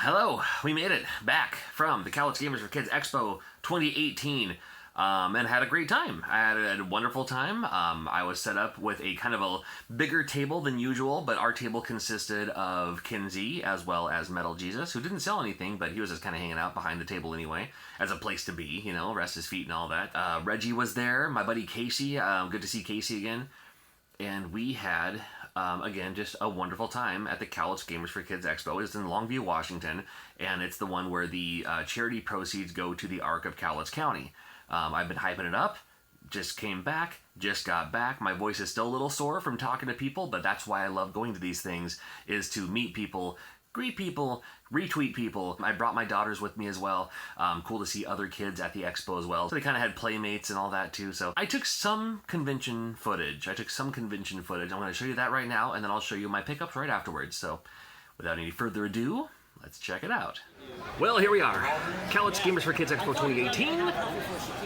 hello. We made it back from the Cowlitz Gamers for Kids Expo 2018 and had a great time. I had a wonderful time. I was set up with a kind of a bigger table than usual, but our table consisted of Kinsey as well as Metal Jesus, who didn't sell anything, but he was just kind of hanging out behind the table anyway, as a place to be, you know, rest his feet and all that. Reggie was there, my buddy Casey. Good to see Casey again. And we had, again, just a wonderful time at the Cowlitz Gamers for Kids Expo. It's in Longview, Washington, and it's the one where the charity proceeds go to the Arc of Cowlitz County. I've been hyping it up, just came back, just got back. My voice is still a little sore from talking to people, but that's why I love going to these things, is to meet people, greet people, retweet people. I brought my daughters with me as well. Cool to see other kids at the expo as well. So they kind of had playmates and all that too. So I took some convention footage. I'm going to show you that right now, and then I'll show you my pickups right afterwards. So without any further ado, let's check it out. Well, here we are. Cowlitz Gamers for Kids Expo 2018.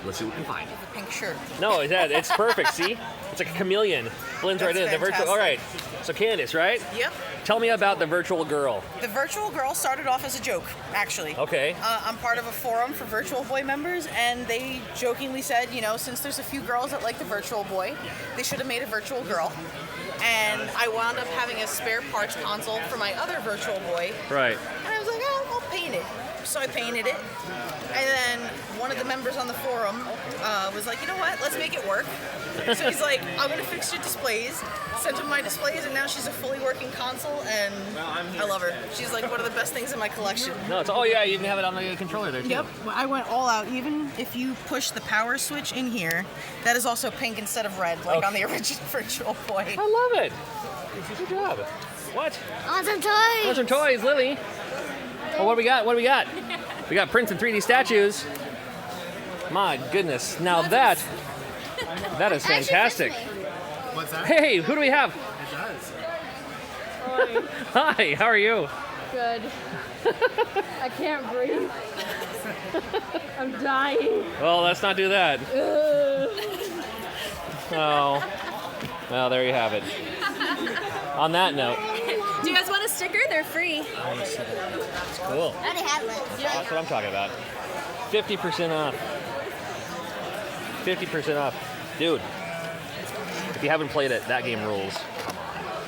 Let's see what we can find. Pink shirt. No, it's perfect, see? It's like a chameleon. Blends right in. Fantastic. The virtual. All right. So Candace, right? Yep. Tell me about the virtual girl. The virtual girl started off as a joke, actually. Okay. I'm part of a forum for Virtual Boy members, and they jokingly said, you know, since there's a few girls that like the Virtual Boy, they should have made a virtual girl. And I wound up having a spare parts console for my other Virtual Boy. Right. And I was like, oh, I'll paint it. So I painted it. And then one of the members on the forum was like, you know what, let's make it work. So he's like, I'm going to fix your displays. Sent him my displays, and now she's a fully working console, and I love her. She's like one of the best things in my collection. No, it's, oh yeah, you can have it on the controller there too. Yep, I went all out. Even if you push the power switch in here, that is also pink instead of red, like on the original Virtual Boy. I love it. Good job. What? Awesome toys! Awesome toys, Lily. Oh, what do we got? What do we got? We got prints and 3D statues. My goodness. Now that is fantastic. What's that? Hey, who do we have? It does. Hi, how are you? Good. I can't breathe. I'm dying. Well, let's not do that. Oh. Well, there you have it. On that note. Do you guys want a sticker? They're free. It's cool. I already have one. That's what I'm talking about. 50% off. 50% off. Dude, if you haven't played it, that game rules.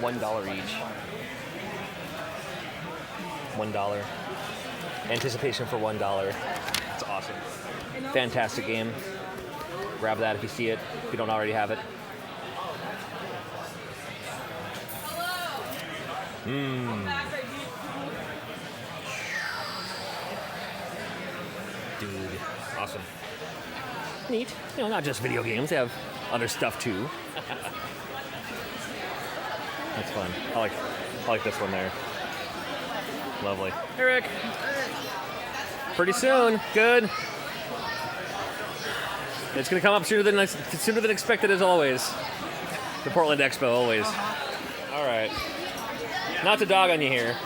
$1 each. $1. Anticipation for $1. It's awesome. Fantastic game. Grab that if you see it, if you don't already have it. Dude, awesome. Neat. You know, not just video games, they have other stuff too. That's fun. I like this one there. Lovely. Hey, Rick. Pretty soon. Good. It's gonna come up sooner than expected, as always. The Portland Expo, always. All right. Not to dog on you here,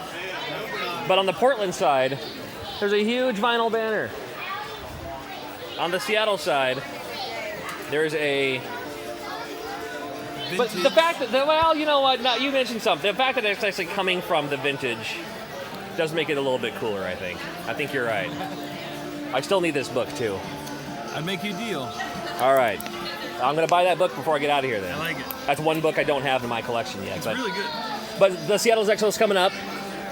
but on the Portland side, there's a huge vinyl banner. On the Seattle side, there's a... But the fact that, well, you know what, no, you mentioned something. The fact that it's actually coming from the vintage does make it a little bit cooler, I think. I think you're right. I still need this book, too. I'd make you a deal. All right. I'm going to buy that book before I get out of here, then. I like it. That's one book I don't have in my collection yet. It's really good. But the Seattle's Expo is coming up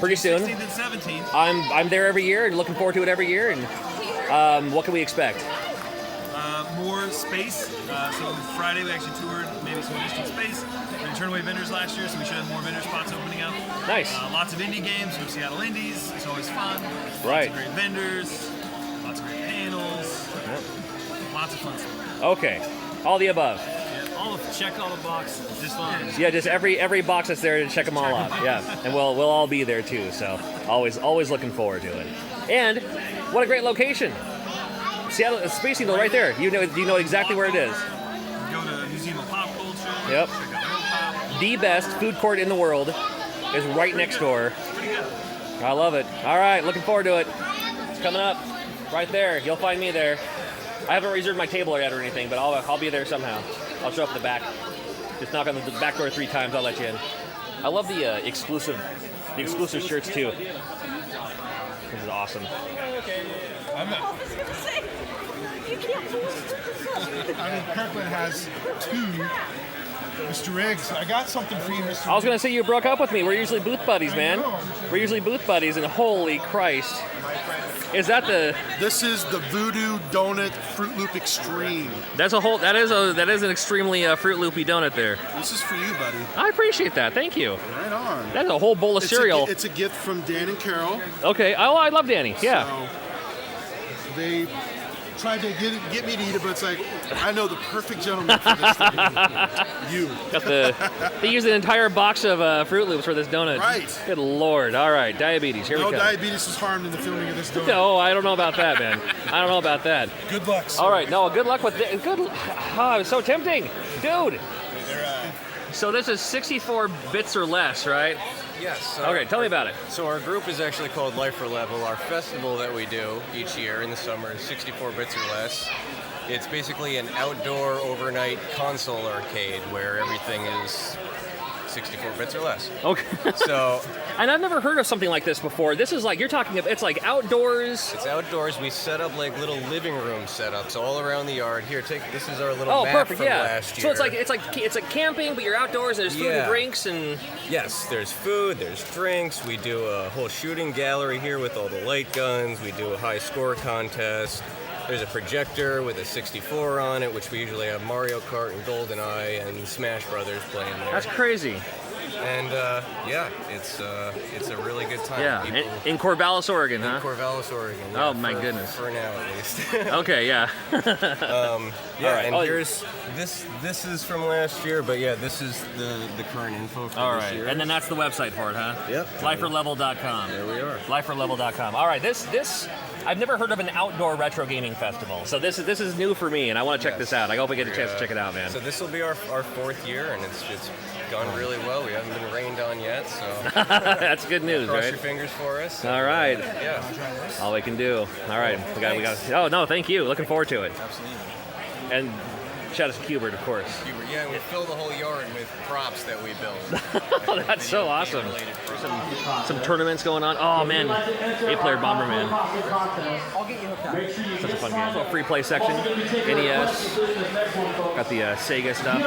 pretty soon. 16th and 17th. I'm there every year and looking forward to it every year. And what can we expect? More space. So Friday we actually toured maybe some additional space. We turned away vendors last year, so we should have more vendor spots opening up. Nice. Lots of indie games from Seattle Indies. It's always fun. Right. Lots of great vendors. Lots of great panels. Yep. Lots of fun stuff. Okay. All the above. Yeah, check all the boxes. Just fun. Yeah, just every box that's there to check them all off. Yeah, and we'll all be there too. So always looking forward to it. And what a great location! Seattle Space Needle right there. You know exactly where it is. Go to Museum of Pop Culture. Yep. Check out World Pop. The best food court in the world is right next door. Pretty good. I love it. All right, looking forward to it. It's coming up right there. You'll find me there. I haven't reserved my table yet or anything, but I'll be there somehow. I'll show up at the back. Just knock on the back door 3 times. I'll let you in. I love the exclusive shirts too. This is awesome. Kirkland has 2 Mr. Rigg'd. I got something for you, Mr. I was gonna say you broke up with me. We're usually booth buddies, man. We're usually booth buddies, and holy Christ, is that the? This is the Voodoo Donut Fruit Loop Extreme. That's a whole. That is an extremely Fruit Loopy donut there. This is for you, buddy. I appreciate that. Thank you. Right on. That's a whole bowl of cereal. It's a gift from Dan and Carol. Okay. Oh, I love Danny. Yeah. So they tried to get me to eat it, but it's like, I know the perfect gentleman for this thing. You. They used an entire box of Fruit Loops for this donut. Right. Good Lord. All right, diabetes. Here we No go. diabetes was harmed in the filming of this donut. No, I don't know about that, man. I don't know about that. Good luck, sir. All right, no, good luck with it. Good. Oh, it was so tempting, dude. So this is 64 bits or less, right? Yes. Okay, tell me about it. So our group is actually called Life or Level. Our festival that we do each year in the summer is 64 bits or less. It's basically an outdoor overnight console arcade where everything is 64 bits or less. Okay. So, and I've never heard of something like this before. This is like, you're talking, it's like outdoors. it's outdoors. We set up like little living room setups all around the yard. Here, this is our little Oh, map perfect, from yeah. last year. So it's like camping, but you're outdoors and there's food and Yeah. drinks and... Yes, there's food, there's drinks. We do a whole shooting gallery here with all the light guns. We do a high score contest. There's a projector with a 64 on it, which we usually have Mario Kart and GoldenEye and Smash Brothers playing there. That's crazy. And yeah, it's a really good time. Yeah, People in Corvallis, Oregon, in huh? Corvallis, Oregon. Oh, yeah, my goodness. For now, at least. Okay, yeah. Yeah, right. and Oh, here's this is from last year, but yeah, this is the current info for All this right, year. and then that's the website for it, huh? Yep. Liferlevel.com. There we are. Liferlevel.com. All right, this I've never heard of an outdoor retro gaming festival, so this is new for me, and I want to check this out. I hope I get a chance to check it out, man. So this will be our 4th year, and it's gone really well. We haven't been rained on yet, so That's good news, cross right? your fingers for us. All right, Yeah. all we can do. All right, we got. Oh no, thank you. Looking forward to it. Absolutely. And shout out to Cubert, of course. Yeah, we fill the whole yard with props that we build. Oh, that's so awesome. Video-related props. Some tournaments going on. Oh man, 8-player Bomberman. Such a fun game. So free play section, NES. Got the Sega stuff.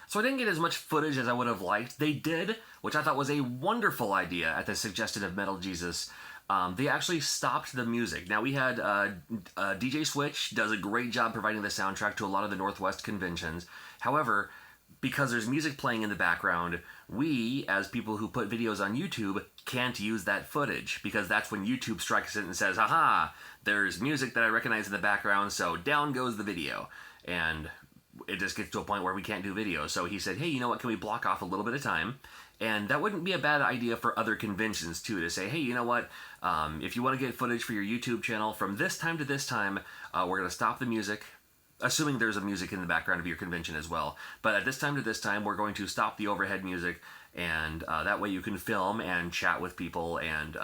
So I didn't get as much footage as I would have liked. They did, which I thought was a wonderful idea at the suggestion of Metal Jesus. They actually stopped the music. Now we had DJ Switch does a great job providing the soundtrack to a lot of the Northwest conventions. However, because there's music playing in the background, we, as people who put videos on YouTube, can't use that footage because that's when YouTube strikes it and says, haha, there's music that I recognize in the background, so down goes the video. And it just gets to a point where we can't do video. So he said, hey, you know what, can we block off a little bit of time? And that wouldn't be a bad idea for other conventions too, to say, hey, you know what, if you want to get footage for your YouTube channel from this time to this time, we're going to stop the music, assuming there's a music in the background of your convention as well. But at this time to this time, we're going to stop the overhead music, and that way you can film and chat with people and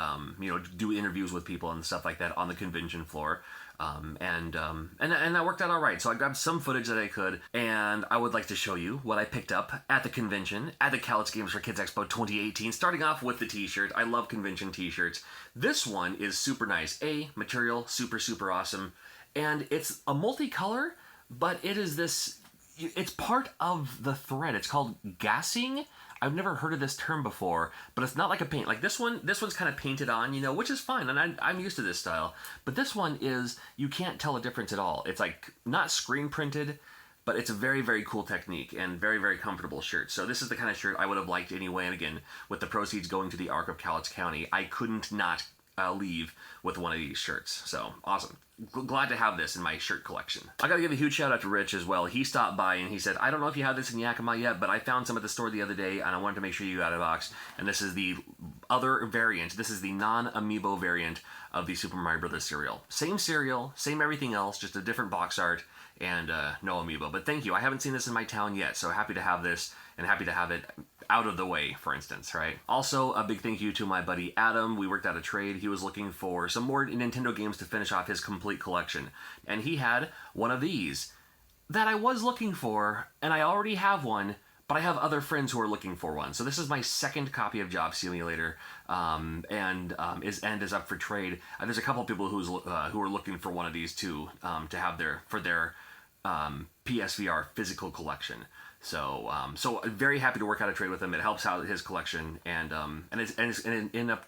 do interviews with people and stuff like that on the convention floor. And that worked out all right. So I grabbed some footage that I could, and I would like to show you what I picked up at the convention at the Cowlitz Games for Kids Expo 2018. Starting off with the t-shirt. I love convention t-shirts. This one is super nice. Material, super awesome. And it's a multicolor, but it is this, it's part of the thread. It's called gassing. I've never heard of this term before, but it's not like a paint. Like this one's kind of painted on, which is fine, and I'm used to this style. But this one is, you can't tell a difference at all. It's like not screen printed, but it's a very, very cool technique and very, very comfortable shirt. So this is the kind of shirt I would have liked anyway, and again, with the proceeds going to the Arc of Cowlitz County, I couldn't not leave with one of these shirts. So awesome. Glad to have this in my shirt collection. I gotta give a huge shout out to Rich as well. He stopped by and he said, I don't know if you have this in Yakima yet, but I found some at the store the other day and I wanted to make sure you got a box. And this is the other variant. This is the non-amiibo variant of the Super Mario Brothers cereal. Same cereal, same everything else, just a different box art and no amiibo. But thank you. I haven't seen this in my town yet, so happy to have this and happy to have it out of the way, for instance, right? Also, a big thank you to my buddy Adam. We worked out a trade. He was looking for some more Nintendo games to finish off his complete collection. And he had one of these that I was looking for, and I already have one, but I have other friends who are looking for one. So this is my second copy of Job Simulator, and is up for trade. There's a couple of people who are looking for one of these too, to have for their PSVR physical collection. So so very happy to work out a trade with him. It helps out his collection, and it's end up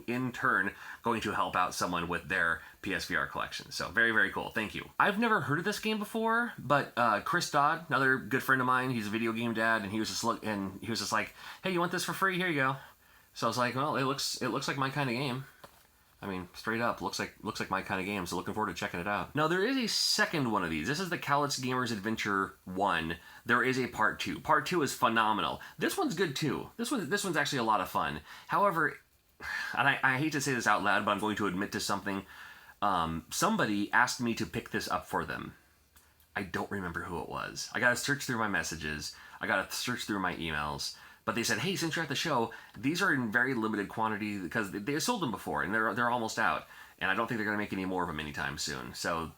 in turn going to help out someone with their PSVR collection. So very, very cool. Thank you. I've never heard of this game before, but Chris Dodd, another good friend of mine, he's a video game dad, and he was just like, hey, you want this for free? Here you go. So I was like, well, it looks like my kind of game. I mean, straight up, looks like my kind of game, so looking forward to checking it out. Now, there is a second one of these. This is the Cowlitz Gamers Adventure 1. There is a part 2. Part 2 is phenomenal. This one's good, too. This one's actually a lot of fun. However, and I hate to say this out loud, but I'm going to admit to something. Somebody asked me to pick this up for them. I don't remember who it was. I gotta search through my messages. I gotta search through my emails. But they said, hey, since you're at the show, these are in very limited quantity because they sold them before and they're almost out. And I don't think they're going to make any more of them anytime soon. So,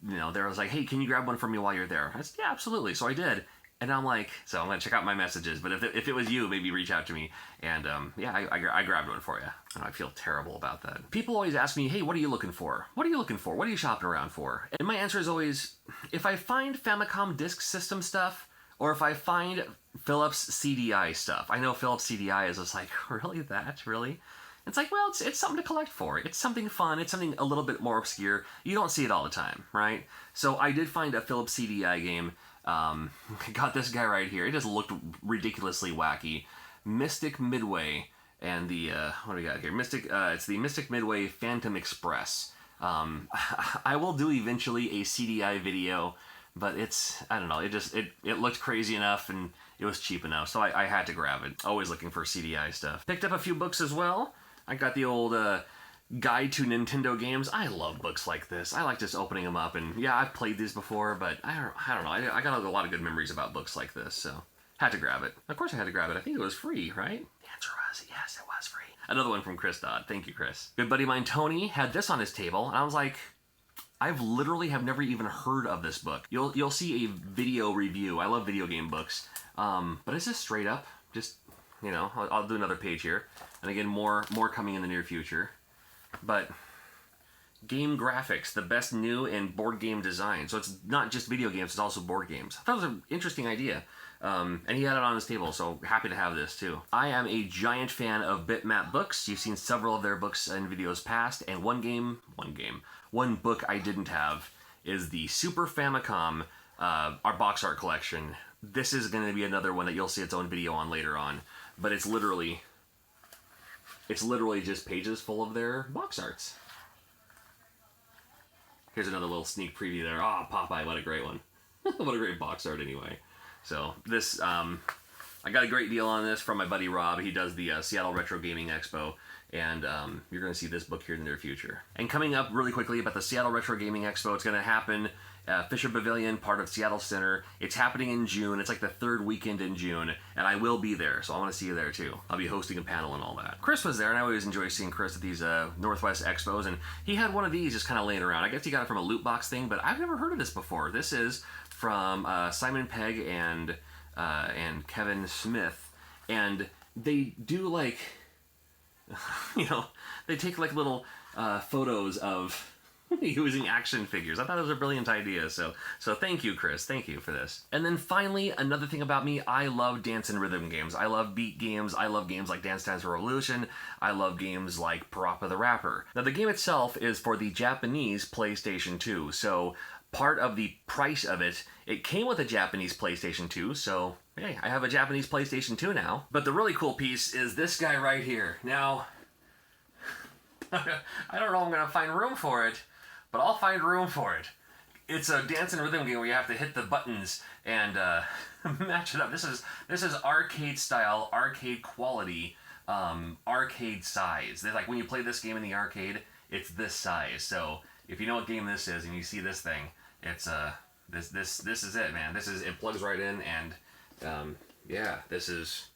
you know, they was like, hey, can you grab one for me while you're there? I said, yeah, absolutely. So I did. And I'm like, so I'm going to check out my messages. But if it was you, maybe reach out to me. And yeah, I grabbed one for you. And I feel terrible about that. People always ask me, hey, what are you looking for? What are you looking for? What are you shopping around for? And my answer is always, if I find Famicom Disk System stuff, or if I find Philips CDI stuff. I know Philips CDI is just like, really? That? Really? It's like, well, it's something to collect for. It's something fun. It's something a little bit more obscure. You don't see it all the time, right? So I did find a Philips CDI game. Got this guy right here. It just looked ridiculously wacky. Mystic Midway and the, what do we got here? It's the Mystic Midway Phantom Express. I will do eventually a CDI video, but I don't know, it looked crazy enough and it was cheap enough, so I had to grab it. Always looking for CDI stuff. Picked up a few books as well. I got the old Guide to Nintendo Games. I love books like this. I like just opening them up, and yeah, I've played these before, but I don't know. I got a lot of good memories about books like this, so had to grab it. Of course I had to grab it. I think it was free, right? The answer was yes, it was free. Another one from Chris Dodd. Thank you, Chris. Good buddy of mine, Tony, had this on his table, and I was like, I've literally have never even heard of this book. You'll see a video review. I love video game books. But it's just straight up. Just, you know, I'll do another page here. And again, more coming in the near future. But game graphics, the best new and board game design. So it's not just video games, it's also board games. I thought it was an interesting idea. And he had it on his table, so happy to have this too. I am a giant fan of Bitmap Books. You've seen several of their books in videos past, and one book I didn't have is the Super Famicom, our box art collection. This is going to be another one that you'll see its own video on later on, but it's literally just pages full of their box arts. Here's another little sneak preview there. Oh, Popeye, what a great one. What a great box art anyway. So this, I got a great deal on this from my buddy Rob. He does the Seattle Retro Gaming Expo, and you're going to see this book here in the near future. And coming up really quickly about the Seattle Retro Gaming Expo, it's going to happen Fisher Pavilion, part of Seattle Center. It's happening in June. It's like the third weekend in June, and I will be there, so I want to see you there too. I'll be hosting a panel and all that. Chris was there, and I always enjoy seeing Chris at these Northwest Expos, and he had one of these just kind of laying around. I guess he got it from a loot box thing, but I've never heard of this before. This is from Simon Pegg and Kevin Smith, and they do like, you know, they take like little photos of using action figures. I thought it was a brilliant idea, so thank you, Chris. Thank you for this. And then finally, another thing about me, I love dance and rhythm games. I love beat games. I love games like Dance Dance Revolution. I love games like Parappa the Rapper. Now, the game itself is for the Japanese PlayStation 2, so part of the price of it, it came with a Japanese PlayStation 2, so hey, I have a Japanese PlayStation 2 now. But the really cool piece is this guy right here. Now, I don't know if I'm going to find room for it, but I'll find room for it. It's a dance and rhythm game where you have to hit the buttons and match it up. This is arcade style, arcade quality, arcade size. They're like when you play this game in the arcade, it's this size. So if you know what game this is and you see this thing, it's this is it, man. It plugs right in, and yeah, this is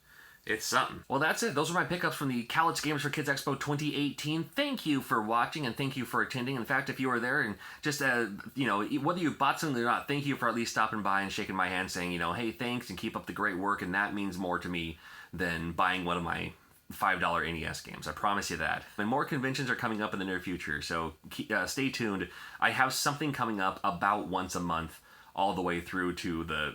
It's something. Well, that's it. Those are my pickups from the Cowlitz Gamers for Kids Expo 2018. Thank you for watching and thank you for attending. In fact, if you were there and just, whether you bought something or not, thank you for at least stopping by and shaking my hand saying, hey, thanks and keep up the great work. And that means more to me than buying one of my $5 NES games. I promise you that. And more conventions are coming up in the near future, so stay tuned. I have something coming up about once a month, all the way through to the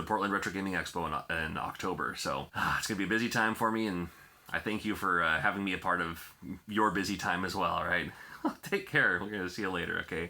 Portland Retro Gaming Expo in October. So it's gonna be a busy time for me, and I thank you for having me a part of your busy time as well. All right, take care. We're gonna see you later. Okay.